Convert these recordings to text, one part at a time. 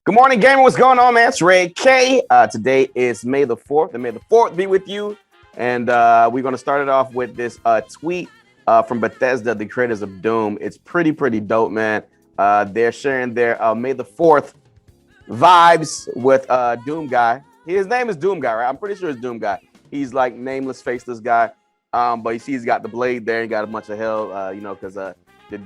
Good morning, gamer. What's going on, man? It's Ray K. Today is May the 4th, and May the 4th be with you. And we're going to start it off with this tweet from Bethesda, the creators of Doom. It's pretty dope, man. They're sharing their May the 4th vibes with Doom Guy. His name is Doom Guy, right? I'm pretty sure it's Doom Guy. He's like nameless, faceless guy. But you see he's got the blade there. He got a bunch of hell, because the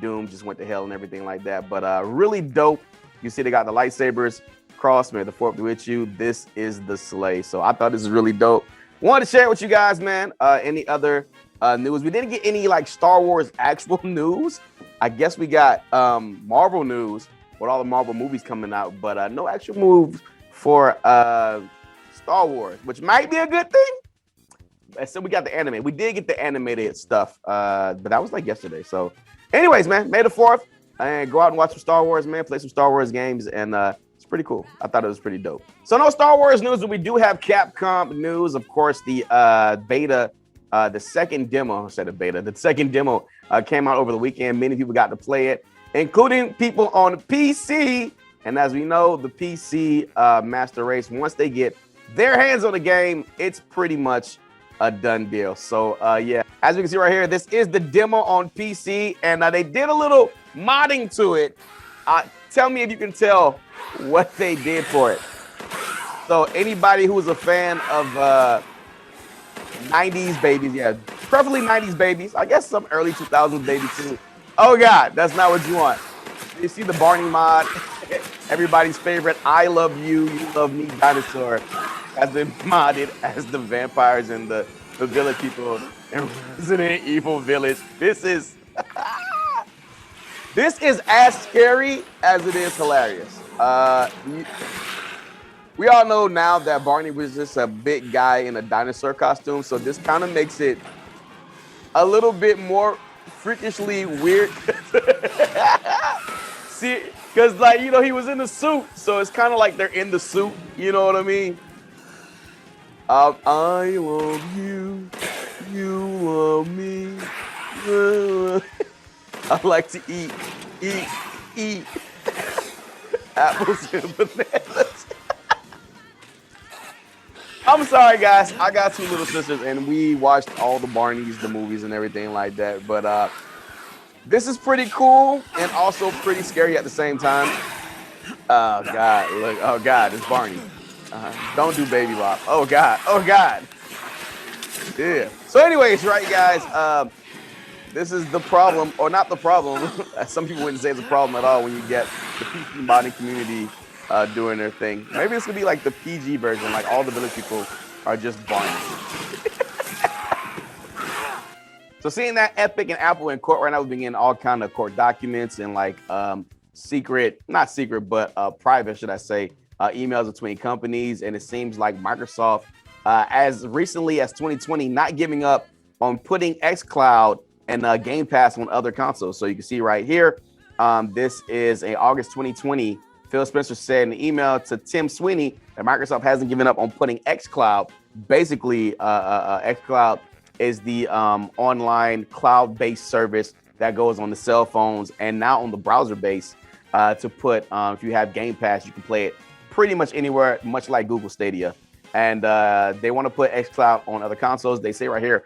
Doom just went to hell and everything like that. But really dope. You see they got the lightsabers cross. May the 4th be with you. This is the sleigh. So I thought this was really dope. Wanted to share it with you guys, man. Any other news? We didn't get any like Star Wars actual news. I guess we got Marvel news with all the Marvel movies coming out, but no actual moves for Star Wars, which might be a good thing. So we got the anime. We did get the animated stuff, but that was like yesterday. So anyways, man, May the 4th. And go out and watch some Star Wars, man. Play some Star Wars games, and it's pretty cool. I thought it was pretty dope. So no Star Wars news, but we do have Capcom news. Of course, the beta, the second demo, the second demo came out over the weekend. Many people got to play it, including people on PC. And as we know, the PC master race, once they get their hands on the game, it's pretty much a done deal. So yeah, as we can see right here, this is the demo on PC, and they did a little modding to it. Tell me if you can tell what they did for it. So anybody who's a fan of 90s babies, yeah, preferably 90s babies, I guess some early 2000s babies too. Oh God, that's not what you want. You see the Barney mod, everybody's favorite I love you, you love me dinosaur has been modded as the vampires and the village people in Resident Evil Village. This is as scary as it is hilarious. We all know now that Barney was just a big guy in a dinosaur costume, so this kind of makes it a little bit more freakishly weird. See, because like, he was in the suit, so it's kind of like they're in the suit, you know what I mean? I love you, you love me. I like to eat apples and bananas. I'm sorry, guys. I got two little sisters, and we watched all the Barneys, the movies, and everything like that. But this is pretty cool and also pretty scary at the same time. Oh God! Look! Oh God! It's Barney. Don't do baby rock. Oh God! Oh God! Yeah. So, anyways, right, guys. This is the problem, or not the problem. Some people wouldn't say it's a problem at all when you get the PC modding community doing their thing. Maybe this could be like the PG version, like all the village people are just Barney. So seeing that Epic and Apple in court right now, we've been getting all kind of court documents and like not secret, but private, should I say, emails between companies. And it seems like Microsoft, as recently as 2020, not giving up on putting xCloud and Game Pass on other consoles. So you can see right here, this is a August 2020. Phil Spencer said in an email to Tim Sweeney that Microsoft hasn't given up on putting xCloud. Basically, xCloud is the online cloud-based service that goes on the cell phones and now on the browser base to put, if you have Game Pass, you can play it pretty much anywhere, much like Google Stadia. And they want to put xCloud on other consoles. They say right here,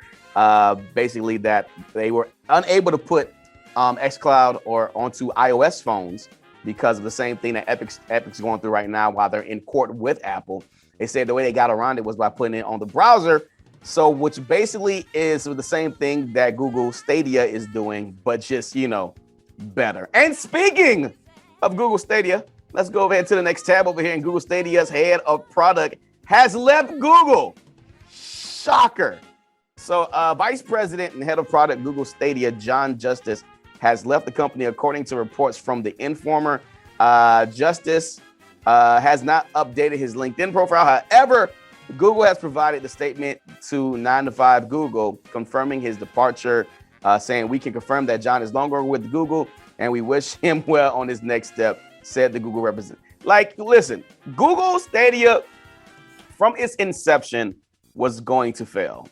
basically that they were unable to put xCloud or onto iOS phones because of the same thing that Epic's going through right now while they're in court with Apple. They said the way they got around it was by putting it on the browser. So which basically is the same thing that Google Stadia is doing, but just, better. And speaking of Google Stadia, let's go over here to the next tab over here. And Google Stadia's head of product has left Google. Shocker. So Vice President and head of product Google Stadia, John Justice, has left the company according to reports from The Informer. Justice has not updated his LinkedIn profile. However, Google has provided the statement to 9 to 5 Google, confirming his departure, saying, "We can confirm that John is no longer with Google, and we wish him well on his next step," said the Google representative. Like, listen, Google Stadia, from its inception, was going to fail.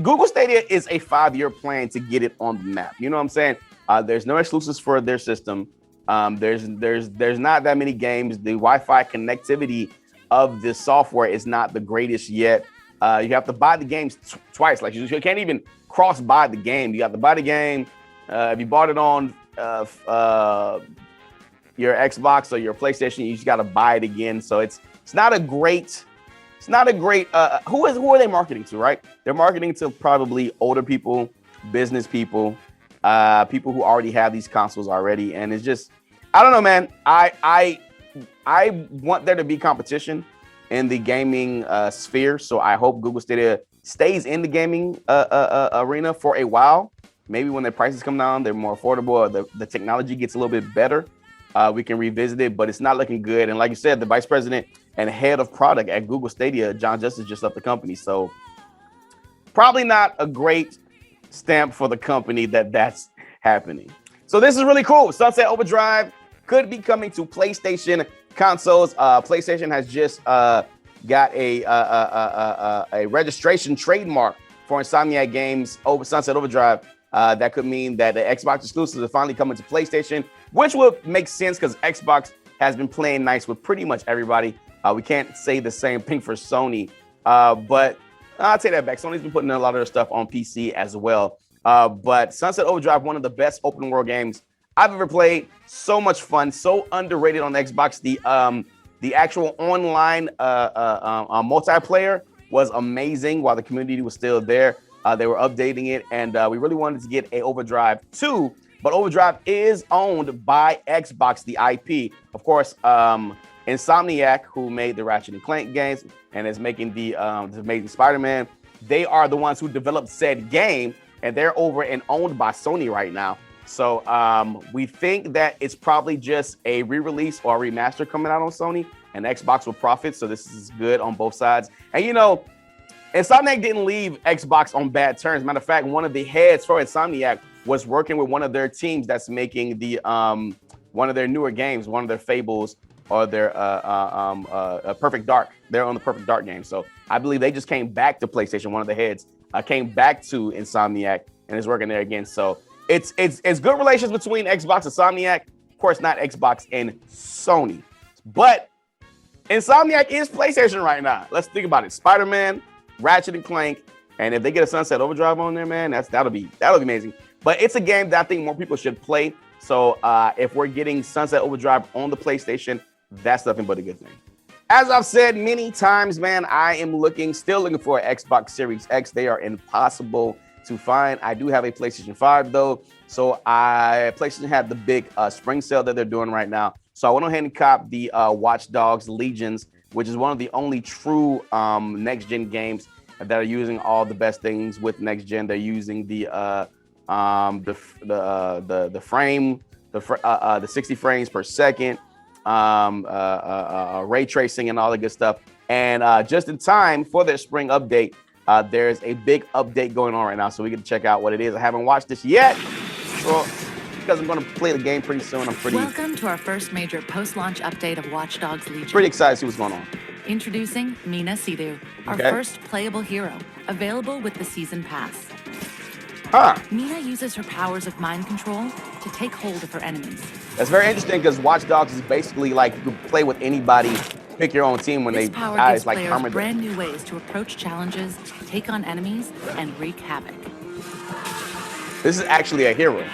Google Stadia is a 5-year plan to get it on the map. You know what I'm saying? There's no exclusives for their system. There's not that many games. The Wi-Fi connectivity of this software is not the greatest yet. You have to buy the games twice. Like you can't even cross-buy the game. You have to buy the game. If you bought it on your Xbox or your PlayStation, you just got to buy it again. So it's not a great. It's not a great. Who are they marketing to? Right? They're marketing to probably older people, business people, people who already have these consoles already. And it's just, I don't know, man. I want there to be competition in the gaming sphere. So I hope Google Stadia stays in the gaming arena for a while. Maybe when their prices come down, they're more affordable, or the technology gets a little bit better, we can revisit it, but it's not looking good. And like you said, the vice president and head of product at Google Stadia, John Justice, just left the company. So probably not a great stamp for the company that's happening. So this is really cool. Sunset Overdrive could be coming to PlayStation consoles. PlayStation has just got a registration trademark for Insomniac Games over Sunset Overdrive. That could mean that the Xbox exclusives are finally coming to PlayStation, which would make sense because Xbox has been playing nice with pretty much everybody. We can't say the same thing for Sony, but I'll take that back. Sony's been putting a lot of their stuff on PC as well. But Sunset Overdrive, one of the best open world games I've ever played. So much fun, so underrated on Xbox. The actual online multiplayer was amazing while the community was still there. They were updating it, and we really wanted to get a Overdrive 2, but Overdrive is owned by Xbox, the IP. Of course, Insomniac, who made the Ratchet & Clank games and is making the Amazing Spider-Man, they are the ones who developed said game, and they're over and owned by Sony right now. So we think that it's probably just a re-release or a remaster coming out on Sony, and Xbox will profit. So this is good on both sides. And you know, Insomniac didn't leave Xbox on bad terms. Matter of fact, one of the heads for Insomniac was working with one of their teams that's making the one of their newer games, one of their Fables or their Perfect Dark. They're on the Perfect Dark game. So I believe they just came back to PlayStation. One of the heads came back to Insomniac and is working there again. So it's good relations between Xbox and Insomniac. Of course, not Xbox and Sony, but Insomniac is PlayStation right now. Let's think about it. Spider-Man, Ratchet & Clank, and if they get a Sunset Overdrive on there, man, that'll be amazing. But it's a game that I think more people should play. So if we're getting Sunset Overdrive on the PlayStation, that's nothing but a good thing. As I've said many times, man, I am still looking for an Xbox Series X. They are impossible to find. I do have a PlayStation 5 though. So PlayStation had the big spring sale that they're doing right now. So I went ahead and copped the Watch Dogs Legions, which is one of the only true next-gen games that are using all the best things with next-gen. They're using the frame, the 60 frames per second, ray tracing, and all the good stuff. And just in time for their spring update, there's a big update going on right now, so we get to check out what it is. I haven't watched this yet, so because I'm going to play the game pretty soon. Welcome to our first major post-launch update of Watch Dogs Legion. Pretty excited to see what's going on. Introducing Mina Sidhu, our first playable hero, available with the Season Pass. Mina uses her powers of mind control to take hold of her enemies. That's very interesting because Watch Dogs is basically like you can play with anybody, pick your own team when this they power die. gives It's like players brand new ways to approach challenges, take on enemies, and wreak havoc. This is actually a hero.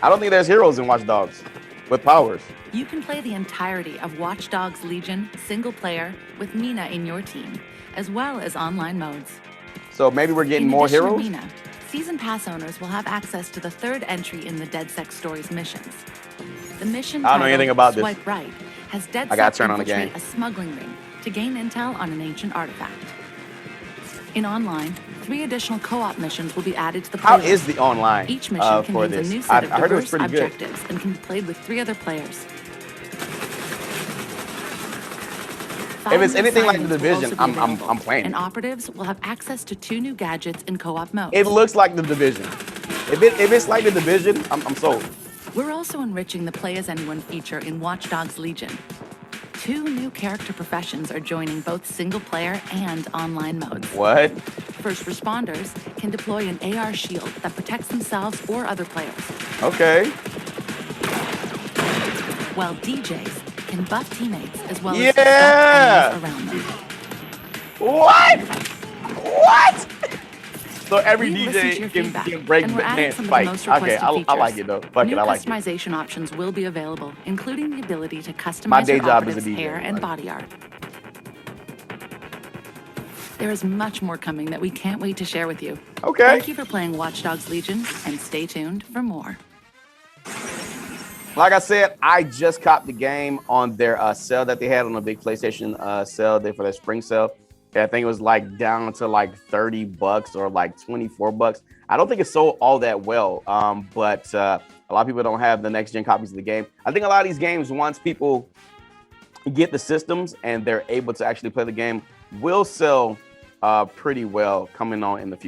I don't think there's heroes in Watch Dogs with powers. You can play the entirety of Watch Dogs Legion single player with Mina in your team, as well as online modes. So maybe we're getting more heroes? In addition to Mina, Season Pass owners will have access to the third entry in the Dead Sex Stories missions. The mission I don't know anything about Swipe this. Right has Dead I gotta Sex turn on the infiltrate game. a smuggling ring to gain intel on an ancient artifact. In online, 3 additional co-op missions will be added to the playlist. How is the online Each mission for contains this? a new set of I heard it was diverse pretty good. objectives and can be played with 3 other players. If it's anything like The Division, I'm playing. And operatives will have access to 2 new gadgets in co-op mode. It looks like The Division. If it's like The Division, I'm sold. We're also enriching the Play As Anyone feature in Watch Dogs Legion. 2 new character professions are joining both single-player and online modes. What? First responders can deploy an AR shield that protects themselves or other players. Okay. while DJs can buff teammates as well as stop enemies around them. What? So every DJ can break dance spikes. Okay, I like it though. Fuck it, I like it. Customization options will be available, including the ability to customize your operative's hair and body art. There is much more coming that we can't wait to share with you. Okay. Thank you for playing Watch Dogs Legion, and stay tuned for more. Like I said, I just copped the game on their sale that they had on a big PlayStation sale there for their spring sale. I think it was like down to like $30 or like $24. I don't think it sold all that well, but a lot of people don't have the next gen copies of the game. I think a lot of these games, once people get the systems and they're able to actually play the game, will sell pretty well coming on in the future.